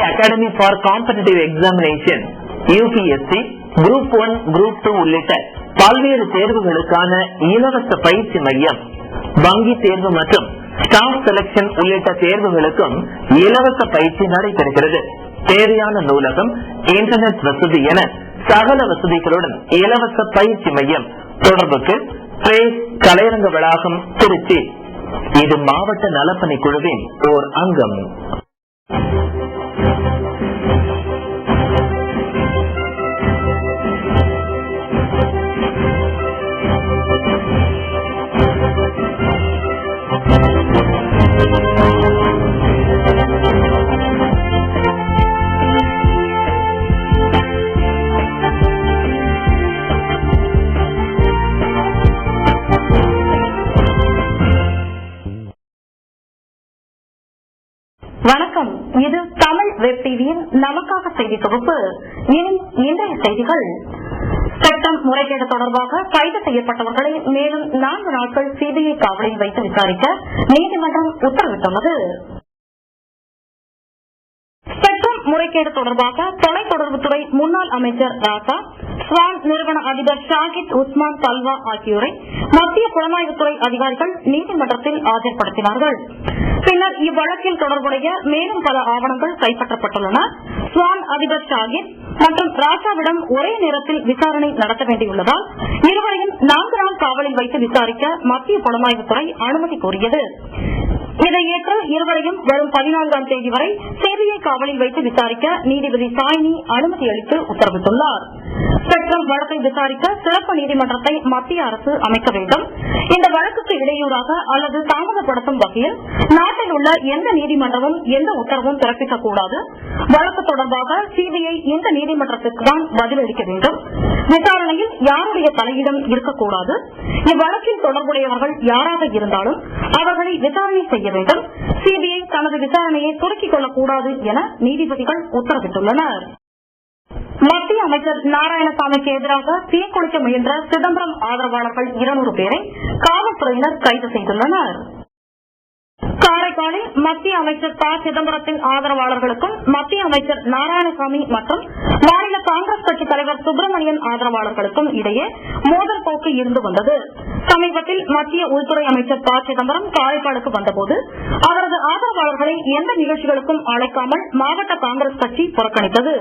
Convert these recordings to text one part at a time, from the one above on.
Academy for Competitive Examination UPSC Group 1, Group 2 உள்ளிட்ட பல்வேறு தேர்வுகளுக்கான இலவச பயிற்சி மையம், வங்கி தேர்வு மற்றும் ஸ்டாஃப் செலக்ஷன் உள்ளிட்ட தேர்வுகளுக்கும் இலவச பயிற்சி நடைபெறுகிறது. தேவையான நூலகம், இன்டர்நெட் வசதி என சகல வசதிகளுடன் இலவச பயிற்சி மையம். தொடர்புக்கு கலையரங்க வளாகம், திருச்சி. இது மாவட்ட நலப்பணி குழுவின் ஓர் அங்கம். வணக்கம். இது தமிழ் வெப் டிவியின் நமக்காக செய்தி தொகுப்பு. இனி இன்றைய செய்திகள். சட்டம் முறைகேடு தொடர்பாக கைது செய்யப்பட்டவர்களை மேலும் 4 நாட்கள் சிபிஐ காவலில் வைத்து விசாரிக்க நீதிமன்றம் உத்தரவிட்டுள்ளது. ஸ்பெக்ட்ரம் முறைகேடு தொடர்பாக தொலைத்தொடர்புத்துறை முன்னாள் அமைச்சர் ராசா, ஸ்வான் நிறுவன அதிபர் ஷாகித் உஸ்மான் தல்வா ஆகியோரை மத்திய புலனாய்வுத்துறை அதிகாரிகள் நீதிமன்றத்தில் ஆஜர்படுத்தினார்கள். பின்னர் இவ்வழக்கில் தொடர்புடைய மேலும் பல ஆவணங்கள் கைப்பற்றப்பட்டுள்ளன. ஸ்வான் அதிபர் ஷாகித் மற்றும் ராசாவிடம் ஒரே நேரத்தில் விசாரணை நடத்த வேண்டியுள்ளதால் இருவரையும் 4 நாள் காவலில் வைத்து விசாரிக்க மத்திய புலனாய்வுத்துறை அனுமதி கோரியது. இதை ஏற்று இருவரையும் வரும் 14ஆம் தேதி வரை சிபிஐ காவலில் வைத்து விசாரிக்க நீதிபதி சாய்னி அனுமதி அளித்து உத்தரவிட்டுள்ளார். ஸ்பெக்ட்ரம் வழக்கை விசாரிக்க சிறப்பு நீதிமன்றத்தை மத்திய அரசு அமைக்க வேண்டும். இந்த வழக்குக்கு இடையூறாக அல்லது தாமதப்படுத்தும் வகையில் நாட்டில் உள்ள எந்த நீதிமன்றமும் எந்த உத்தரவும் பிறப்பிக்கக்கூடாது. வழக்கு தொடர்பாக சிபிஐ இந்த நீதிமன்றத்திற்கு தான் பதிலளிக்க வேண்டும். விசாரணையில் யாருடைய தலையிடம் இருக்கக்கூடாது. இவ்வழக்கில் தொடர்புடையவர்கள் யாராக இருந்தாலும் அவர்களை விசாரணை செய்ய வேண்டும். சிபிஐ தனது விசாரணையை சுருக்கிக் கொள்ளக்கூடாது என நீதிபதிகள் உத்தரவிட்டுள்ளனர். மத்திய அமைச்சர் நாராயணசாமிக்கு எதிராக தீக்குளிக்க முயன்ற சிதம்பரம் ஆதரவாளர்கள் 200 பேரை காவல்துறையினர் கைது செய்துள்ளனர். காரைக்காலில் மத்திய அமைச்சர் ப. சிதம்பரத்தின் ஆதரவாளர்களுக்கும் மத்திய அமைச்சர் நாராயணசாமி மற்றும் மாநில காங்கிரஸ் கட்சி தலைவர் சுப்பிரமணியன் ஆதரவாளர்களுக்கும் இடையே மோதல் போக்கு இருந்து வந்தது. சமீபத்தில் மத்திய உள்துறை அமைச்சர் ப. சிதம்பரம் காரைக்காலுக்கு வந்தபோது அவரது ஆதரவாளர்களை எந்த நிகழ்ச்சிகளுக்கும் அழைக்காமல் மாவட்ட காங்கிரஸ் கட்சி புறக்கணித்தது.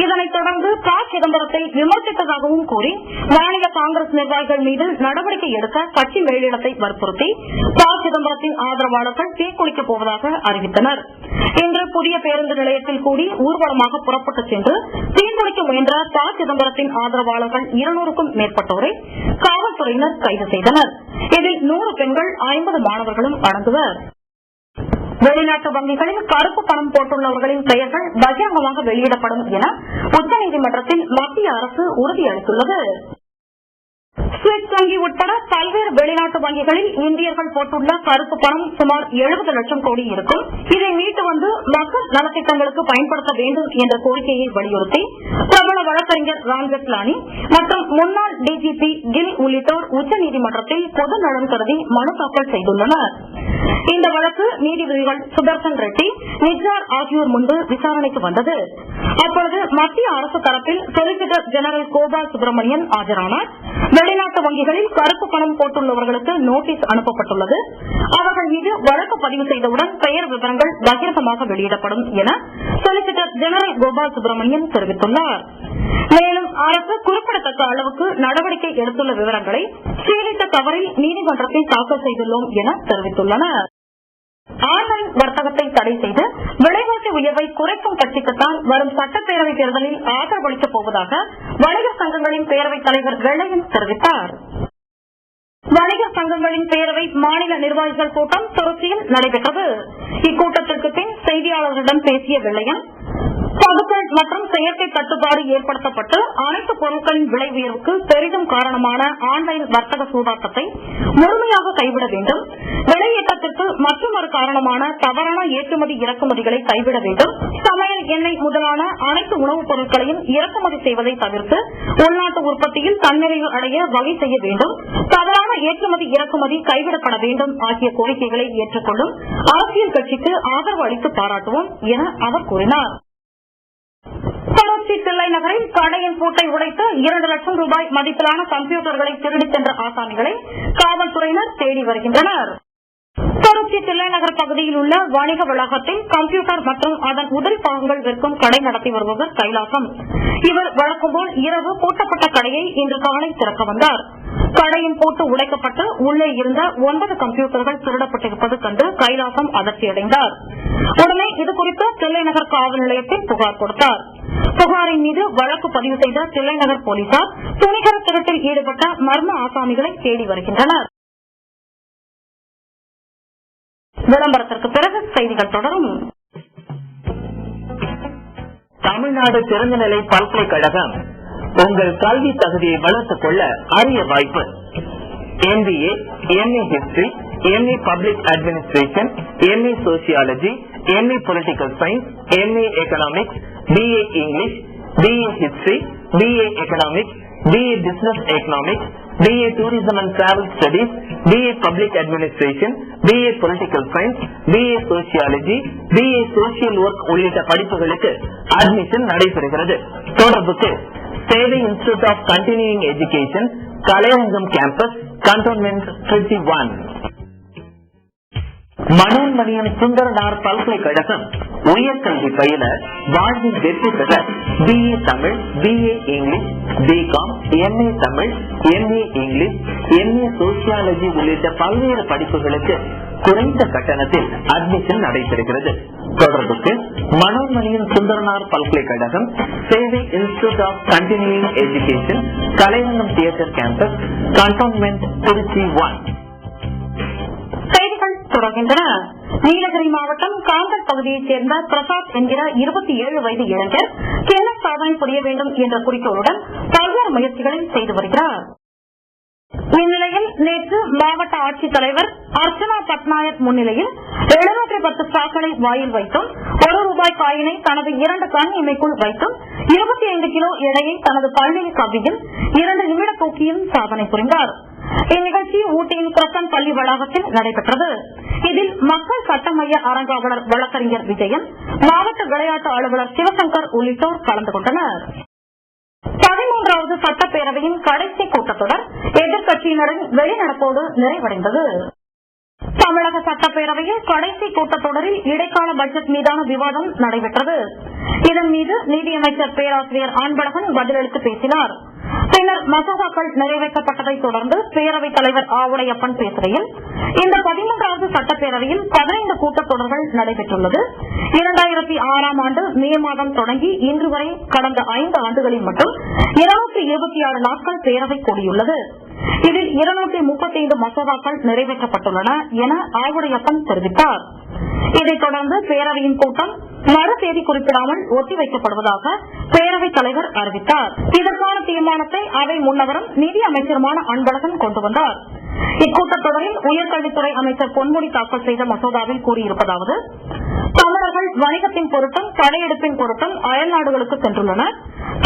இதனைத் தொடர்ந்து ப. சிதம்பரத்தை விமர்சித்ததாகவும் கூறி மாநில காங்கிரஸ் நிர்வாகிகள் மீது நடவடிக்கை எடுக்க கட்சி மேலிடத்தை வற்புறுத்தி ப. சிதம்பரத்தின் ஆதரவாளர்கள் தீக்குளிக்கப் போவதாக அறிவித்தனர். இன்று புதிய பேருந்து நிலையத்தில் கூடி ஊர்வலமாக புறப்பட்டு சென்று தீக்குளிக்க முயன்ற ப. சிதம்பரத்தின் ஆதரவாளர்கள் 200க்கும் மேற்பட்டோரை காவல்துறையினர் கைது செய்தனர். இதில் 100 பெண்கள், 50 மாணவர்களும் அடங்குவர். வெளிநாட்டு வங்கிகளில் கருப்பு பணம் போட்டுள்ளவர்களின் பெயர்கள் பகிரங்கமாக வெளியிடப்படும் என உச்சநீதிமன்றத்தில் மத்திய அரசு உறுதியளித்துள்ளது. ஸ்விஸ் வங்கி உட்பட பல்வேறு வெளிநாட்டு வங்கிகளில் இந்தியர்கள் போட்டுள்ள கருப்பு பணம் சுமார் 70 லட்சம் கோடி இருக்கும். இதை மீட்டு வந்து மக்கள் நலத்திட்டங்களுக்கு பயன்படுத்த வேண்டும் என்ற கோரிக்கையை வலியுறுத்தி பிரபல வழக்கறிஞர் ராம் ஜெத்லானி மற்றும் முன்னாள் டிஜிபி கில் உள்ளிட்டோர் உச்சநீதிமன்றத்தில் பொது நலன் கருதி மனு தாக்கல் செய்துள்ளனர். இந்த வழக்கு நீதிபதிகள் சுதர்சன் ரெட்டி, நிஜார் ஆகியோர் முன்பு விசாரணைக்கு வந்தது. அப்பொழுது மத்திய அரசு தரப்பில் சொலிசிட்டர் ஜெனரல் கோபால் சுப்பிரமணியன் ஆஜரானார். வெளிநாட்டு வங்கிகளில் கருப்பு பணம் போட்டுள்ளவர்களுக்கு நோட்டீஸ் அனுப்பப்பட்டுள்ளது. அவர்கள் மீது வழக்கு பதிவு செய்தவுடன் பெயர் விவரங்கள் பகிரங்கமாக வெளியிடப்படும் என சொலிசிட்டர் ஜெனரல் கோபால் சுப்பிரமணியன் தெரிவித்துள்ளார். மேலும் அரசு குறிப்பிடத்தக்க அளவுக்கு நடவடிக்கை எடுத்துள்ள விவரங்களை சீலிட்ட தவறில் நீதிமன்றத்தில் தாக்கல் செய்துள்ளோம் என தெரிவித்துள்ளனர். ஆன்லைன் வர்த்தகத்தை தடை செய்து விலைவாசி உயர்வை குறைக்கும் கட்சிக்குத்தான் வரும் சட்டப்பேரவை தேர்தலில் ஆதரவளிக்கப் போவதாக வணிகர் சங்கங்களின் பேரவைத் தலைவர் வெள்ளையன் தெரிவித்தார். வணிகர் சங்கங்களின் பேரவை மாநில நிர்வாகிகள் கூட்டம் திருச்சியில் நடைபெற்றது. இக்கூட்டத்திற்கு பின் செய்தியாளர்களிடம் பேசிய வெள்ளையன், பதுக்கல் மற்றும் செயற்கை தட்டுப்பாடு ஏற்படுத்தப்பட்டு அனைத்து பொருட்களின் விலை உயர்வுக்கு பெரிதும் காரணமான ஆன்லைன் வர்த்தக சூதாட்டத்தை முழுமையாக கைவிட வேண்டும். விலையேற்றத்திற்கு மற்றொரு காரணமான தவறான ஏற்றுமதி இறக்குமதிகளை கைவிட வேண்டும். சமையல் எண்ணெய் முதலான அனைத்து உணவுப் பொருட்களையும் இறக்குமதி செய்வதை தவிர்த்து உள்நாட்டு உற்பத்தியில் தன்னிறைவு அடைய வகை செய்ய வேண்டும். தவறான ஏற்றுமதி இறக்குமதி கைவிடப்பட வேண்டும் ஆகிய கோரிக்கைகளை ஏற்றுக்கொள்ளும் அரசியல் கட்சிக்கு ஆதரவு அளித்து பாராட்டுவோம் என அவர் கூறினார். தில்லை நகரில் கடையின் பூட்டை உடைத்து 2 லட்சம் ரூபாய் மதிப்பிலான கம்ப்யூட்டர்களை திருடிச் சென்ற ஆசாமிகளை காவல்துறையினர் தேடி வருகின்றனர். திருச்சி தில்லை நகர் பகுதியில் உள்ள வணிக வளாகத்தில் கம்ப்யூட்டர் மற்றும் அதன் உதிரி பாகங்கள் விற்கும் கடை நடத்தி வருபவர் கைலாசம். இவர் வழக்கம்போல் இரவு பூட்டப்பட்ட கடையை இன்று காலை திறக்க வந்தார். கடையின் பூட்டு உடைக்கப்பட்டு உள்ளே இருந்த 9 கம்ப்யூட்டர்கள் திருடப்பட்டிருப்பது கண்டு கைலாசம் அதிர்ச்சியடைந்தார். உடனே இதுகுறித்து தில்லை நகர் காவல் நிலையத்தில் புகார் கொடுத்தார். புகாரின் மீது வழக்கு பதிவு செய்த தில்லை நகர் போலீசார் துணிகர திருட்டில் ஈடுபட்ட மர்ம ஆசாமிகளை தேடி வருகின்றனர். விளம்பரத்திற்கு பிறகு செய்திகள் தொடரும். தமிழ்நாடு திறந்தநிலை பல்கலைக்கழகம் உங்கள் கல்வி தகுதியை வளர்த்துக் கொள்ள அரிய வாய்ப்பு. MBA, MA History, MA Public Administration, MA Sociology, MA Political Science, MA Economics, BA English, BA History, BA Economics, BA Business Economics, BA Tourism and Travel Studies, BA Public Administration, BA Political Science, BA Sociology, BA Social Work உள்ளிட்ட படிப்புகளுக்கு admission நடைபெறுகிறது. தொடர்புக்கு Sevai institute of continuing education, Kalaiarangam campus, cantonment 51. Manonmaniam Sundaranar பல்கலைக்கழகம் உயர்கல்வி பயில வாழ்வில் வெற்றி பெற BA Tamil, BA English, BCom, MA Tamil, MA English, MA sociology உள்ளிட்ட பல்வேறு படிப்புகளுக்கு குறைந்த கட்டணத்தில் அட்மிஷன் நடைபெறுகிறது. தொடர்புக்கு மனோன்மணியம் சுந்தரனார் பல்கலைக்கழகம், Sevai institute of continuing education, Kalaiarangam theatre campus, cantonment Trichy 1. செய்திகள் தொடர்கின்றன. நீலகிரி மாவட்டம் காங்கல் பகுதியைச் சேர்ந்த பிரசாத் என்கிற 27 வயது இளைஞர் கின்னஸ் சாதனை புரிய வேண்டும் என்ற குறிக்கோளுடன் பல்வேறு முயற்சிகளை செய்து வருகிறார். இந்நிலையில் நேற்று மாவட்ட ஆட்சித்தலைவர் அர்ச்சனா பட்நாயக் முன்னிலையில் 710 ஸ்டாக்களை வாயில் வைத்தும் 1 ரூபாய் காயினை தனது 2 கண் இமைக்குள் வைத்தும் 25 கிலோ எடையை தனது பள்ளியில் கவ்வியும் 2 நிமிட தூக்கியும் சாதனை புரிந்தார். இந்நிகழ்ச்சி ஊட்டியின் கிரசன் பள்ளி வளாகத்தில் நடைபெற்றது. இதில் மக்கள் சட்ட மைய அரங்காவலர் வழக்கறிஞர் விஜயன், மாவட்ட விளையாட்டு அலுவலர் சிவசங்கர் உள்ளிட்டோர் கலந்து கொண்டனர். 13வது சட்டப்பேரவையின் கடைசி கூட்டத்தொடர் எதிர்க்கட்சியினரின் வெளிநடப்போடு நிறைவடைந்தது. தமிழக சட்டப்பேரவையில் கடைசி கூட்டத்தொடரில் இடைக்கால பட்ஜெட் மீதான விவாதம் நடைபெற்றது. இதன் மீது நீதியமைச்சர் பேராசிரியர் அன்பழகன் பதிலளித்து பேசினார். பின்னர் மசோதாக்கள் நிறைவேற்றப்பட்டதை தொடர்ந்து பேரவைத் தலைவர் ஆவுடையப்பன் பேசுகையில், இந்த 13வது சட்டப்பேரவையில் 15 கூட்டத்தொடர்கள் நடைபெற்றுள்ளது. 2006ஆம் ஆண்டு மே மாதம் தொடங்கி இன்று வரை கடந்த 5 ஆண்டுகளில் மட்டும் 226 நாட்கள் பேரவை கூடியுள்ளது. இதில் 235 மசோதாக்கள் நிறைவேற்றப்பட்டுள்ளன என ஆவுடையப்பன் தெரிவித்தார். இதைத் தொடர்ந்து பேரவையின் கூட்டம் மறு தேதி குறிப்பிடாமல் ஒத்திவைக்கப்படுவதாக பேரவைத் தலைவர் அறிவித்தார். இதற்கான தீர்மானத்தை அவை முன்னவரும் நிதி அமைச்சருமான அன்பழகன் கொண்டு வந்தார். இக்கூட்டத்தொடரில் உயர்கல்வித்துறை அமைச்சர் பொன்முடி தாக்கல் செய்த மசோதாவில் கூறியிருப்பதாவது: தமிழர்கள் வணிகத்தின் பொருட்டும் படையெடுப்பின் பொருட்டும் அயல் நாடுகளுக்கு சென்றுள்ளனர்.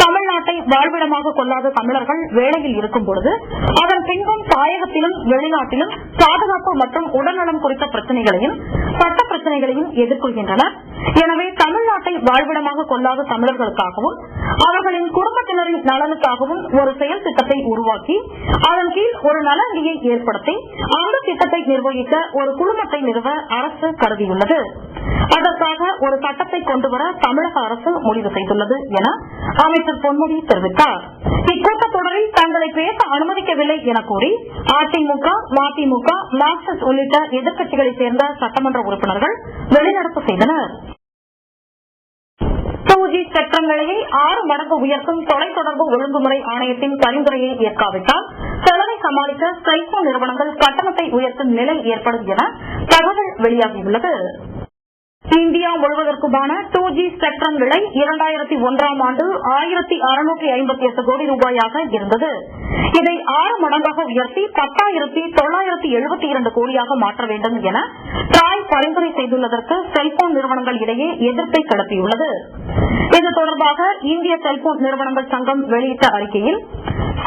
தமிழ்நாட்டை வாழ்விடமாக கொள்ளாத தமிழர்கள் வேலையில் இருக்கும் பொழுது அதன் பின்பும் தாயகத்திலும் வெளிநாட்டிலும் பாதுகாப்பு மற்றும் உடல்நலம் குறித்த பிரச்சனைகளையும் சட்ட பிரச்சனைகளையும் எதிர்கொள்கின்றனர். எனவே தமிழ்நாட்டை வாழ்விடமாக கொள்ளாத தமிழர்களுக்காகவும் அவர்களின் குடும்பத்தினரின் நலனுக்காகவும் ஒரு செயல் திட்டத்தை உருவாக்கி அதன் கீழ் ஒரு நலநிதியை ஏற்படுத்தி அந்த திட்டத்தை நிர்வகிக்க ஒரு குழுமத்தை நிறுவ அரசு கருதியுள்ளது. அதற்காக ஒரு சட்டத்தை கொண்டுவர தமிழக அரசு முடிவு செய்துள்ளது என அமைச்சர் பொன்முடி தெரிவித்தார். இக்கூட்டத்தொடரில் தங்களை பேச அனுமதிக்கவில்லை என கூறி அதிமுக, மதிமுக, மார்க்சிஸ்ட் உள்ளிட்ட எதிர்க்கட்சிகளைச் சேர்ந்த சட்டமன்ற உறுப்பினர்கள் வெளிநடப்பு செய்தனர். 2G ஸ்பெக்ட்ரம் விலையை 6 மடங்கு உயர்த்தும் தொலைத்தொடர்பு ஒழுங்குமுறை ஆணையத்தின் பரிந்துரையை ஏற்காவிட்டால் செலவை சமாளிக்க செல்போன் நிறுவனங்கள் கட்டணத்தை உயர்த்தும் நிலை ஏற்படும் என தகவல் வெளியாகியுள்ளது. இந்தியா முழுவதற்குமான 2G ஸ்பெக்ட்ரம் விலை 2001ஆம் ஆண்டு 1658 கோடி ரூபாயாக இருந்தது. இதை 6 மடங்காக உயர்த்தி 10,972 கோடியாக மாற்ற வேண்டும் என டிராய் பரிந்துரை செய்துள்ளதற்கு செல்போன் நிறுவனங்கள் இடையே எதிர்ப்பை கிளப்பியுள்ளது. இது தொடர்பாக இந்திய செல்போன் நிறுவனங்கள் சங்கம் வெளியிட்ட அறிக்கையில்,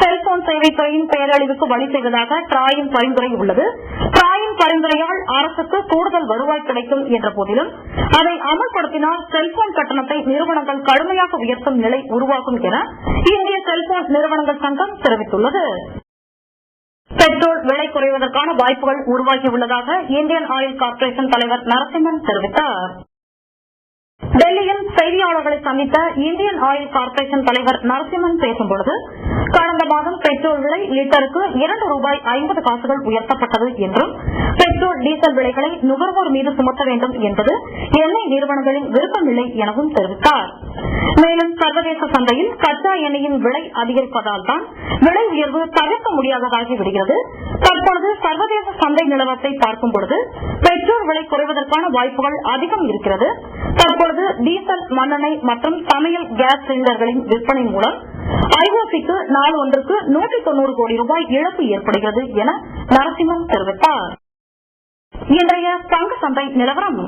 செல்போன் சேவைத்துறையின் பேரழிவுக்கு வழி செய்வதாக டிராயின் பரிந்துரை உள்ளது. டிராயின் பரிந்துரையால் அரசுக்கு கூடுதல் வருவாய் கிடைக்கும் என்ற போதிலும் அதை அமல்படுத்தினால் செல்போன் கட்டணத்தை நிறுவனங்கள் கடுமையாக உயர்த்தும் நிலை உருவாகும் என இந்திய செல்போன் நிறுவனங்கள் சங்கம் தெரிவித்துள்ளது. பெட்ரோல் விலை குறைவதற்கான வாய்ப்புகள் உருவாகியுள்ளதாக இந்தியன் ஆயில் கார்ப்பரேஷன் தலைவர் நரசிம்மன் தெரிவித்தார். டெல்லியில் செய்தியாளர்களை சந்தித்த இந்தியன் ஆயில் கார்ப்பரேஷன் தலைவர் நரசிம்மன் பேசும்பொழுது, கடந்த மாதம் பெட்ரோல் விலை லிட்டருக்கு ₹2.50 உயர்த்தப்பட்டது என்றும் பெட்ரோல் டீசல் விலைகளை நுகர்வோர் மீது சுமத்த வேண்டும் என்பது எண்ணெய் நிறுவனங்களின் விருப்பமில்லை எனவும் தெரிவித்தார். மேலும் சர்வதேச சந்தையில் கச்சா எண்ணெயின் விலை அதிகரிப்பதால் தான் விலை உயர்வு தவிர்க்க முடியாததாகி விடுகிறது. தற்பொழுது சர்வதேச சந்தை நிலவரத்தை பார்க்கும் பொழுது பெட்ரோல் விலை குறைவதற்கான வாய்ப்புகள் அதிகம் இருக்கிறது. தற்பொழுது டீசல், மண்ணெண்ணெய் மற்றும் சமையல் கேஸ் சிலிண்டர்களின் விற்பனை மூலம் ஐஓசிக்கு நாள் ஒன்றுக்கு ₹190 கோடி இழப்பு ஏற்படுகிறது என நரசிம்மன் தெரிவித்தார். இன்றைய பங்கு சந்தை நிலவரம்.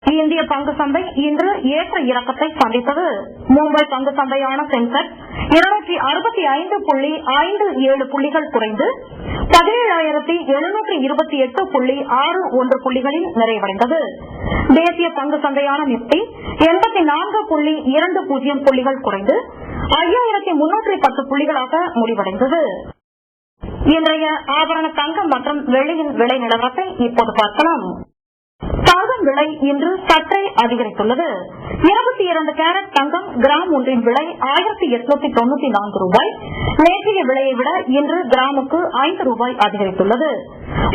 இந்திய பங்கு சந்தை இன்று ஏற்ற இறக்கத்தை சந்தித்தது. மும்பை பங்கு சந்தையான சென்செக்ஸ் 265.57 புள்ளிகள் குறைந்து 17,728.61 புள்ளிகளில் நிறைவடைந்தது. தேசிய பங்கு சந்தையான நிப்டி 84.20 புள்ளிகள் குறைந்து 5,310 புள்ளிகளாக முடிவடைந்தது. இன்றைய ஆபரண தங்கம் மற்றும் வெள்ளியின் விலை நிலவரத்தை இப்போது பார்க்கலாம். தங்கம் விலை இன்று சற்றே அதிகரித்துள்ளது. 22 கேரட் தங்கம் கிராம் ஒன்றின் விலை ₹1,894. நேற்றைய விலையை விட இன்று கிராமுக்கு ₹5 அதிகரித்துள்ளது.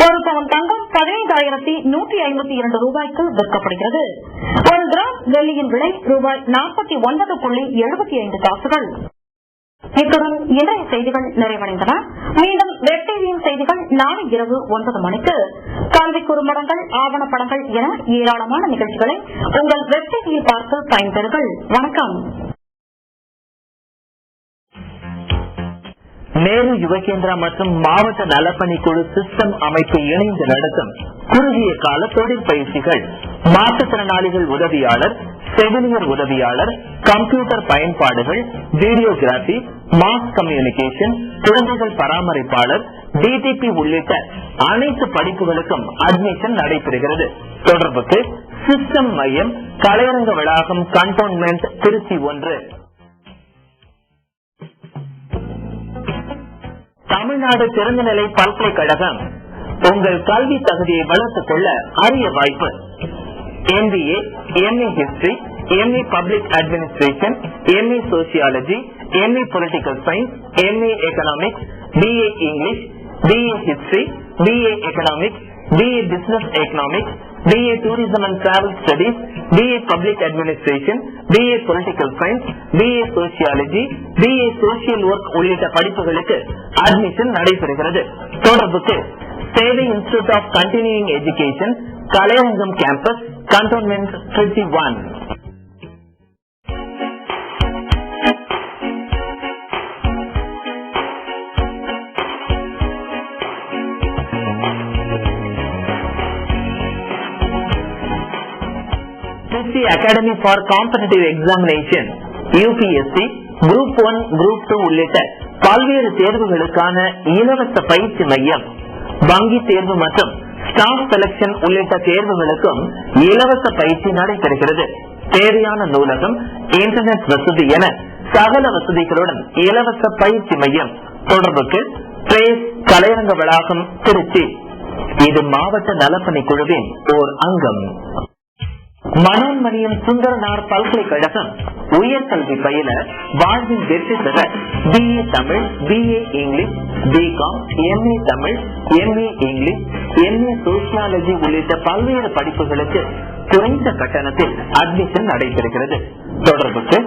ஒரு பவுன் தங்கம் ₹15,152 விற்கப்படுகிறது. ஒரு கிராம் வெள்ளியின் விலை ₹49.75. இத்துடன் இன்றைய செய்திகள் நிறைவடைந்தன. மீண்டும் வெப் டிவியின் செய்திகள் நாளை இரவு 9 மணிக்கு. கல்வி குறும்படங்கள், ஆவணப்படங்கள் என ஏராளமான நிகழ்ச்சிகளை உங்கள் வெப் டிவியில் பார்த்து பயன்பெறுங்கள். வணக்கம். நேரு யுவகேந்திரா மற்றும் மாவட்ட நலப்பணிக்குழு சிஸ்டம் அமைப்பு இணைந்து நடத்தும் குறுகிய கால தொழில் பயிற்சிகள், மாற்றுத்திறனாளிகள் உதவியாளர், செவிலியர் உதவியாளர், கம்ப்யூட்டர் பயன்பாடுகள், வீடியோகிராபி, மாஸ் கம்யூனிகேஷன், குழந்தைகள் பராமரிப்பாளர், டிடிபி உள்ளிட்ட அனைத்து படிப்புகளுக்கும் அட்மிஷன் நடைபெறுகிறது. தொடர்புக்கு சிஸ்டம் மையம், கலையரங்க வளாகம், கண்டோன்மெண்ட், திருச்சி 1. தமிழ்நாடு திறந்தநிலை பல்கலைக்கழகம் உங்கள் கல்வி தகுதியை வளர்த்துக் கொள்ள அரிய வாய்ப்பு. MBA, MA History, MA Public Administration, MA Sociology, MA Political Science, MA Economics, BA English, BA History, BA Economics, BA Business Economics, BA Tourism and Travel Studies, BA Public Administration, BA Political Science, BA Sociology, BA Social Work உள்ளிட்ட படிப்புகளுக்கு admission நடைபெறுகிறது. தொடர்புக்கு Sevai institute of continuing education, Kalaiarangam campus, cantonment, Trichy 1. Trichy Academy for Competitive Examination UPSC Group 1, Group 2 உள்ளிட்ட பல்வேறு தேர்வுகளுக்கான இலவச பயிற்சி மையம், வங்கி தேர்வு மற்றும் ஸ்டாஃப் செலக்ஷன் உள்ளிட்ட தேர்வுகளுக்கும் இலவச பயிற்சி நடைபெறுகிறது. தேவையான நூலகம், இன்டர்நெட் வசதி என சகல வசதிகளுடன் இலவச பயிற்சி மையம். தொடர்புக்கு பிரேஸ், கலையரங்க வளாகம், திருச்சி. இது மாவட்ட நலப்பணி குழுவின் ஓர் அங்கம். மனோன்மணியம் சுந்தரனார் பல்கலைக்கழகம் உயர்கல்வி பயில, வாழ்வில் வெற்றி பெற BA Tamil, BA English, BCom, MA Tamil, MA English, MA sociology உள்ளிட்ட பல்வேறு படிப்புகளுக்கு குறைந்த கட்டணத்தில் அட்மிஷன் நடைபெறுகிறது. தொடர்புக்கு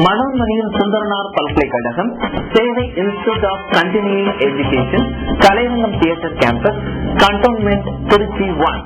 மனோன்மணியம் சுந்தரனார் பல்கலைக்கழகம், Sevai institute of continuing education, Kalaiarangam theatre campus, cantonment, Trichy 1.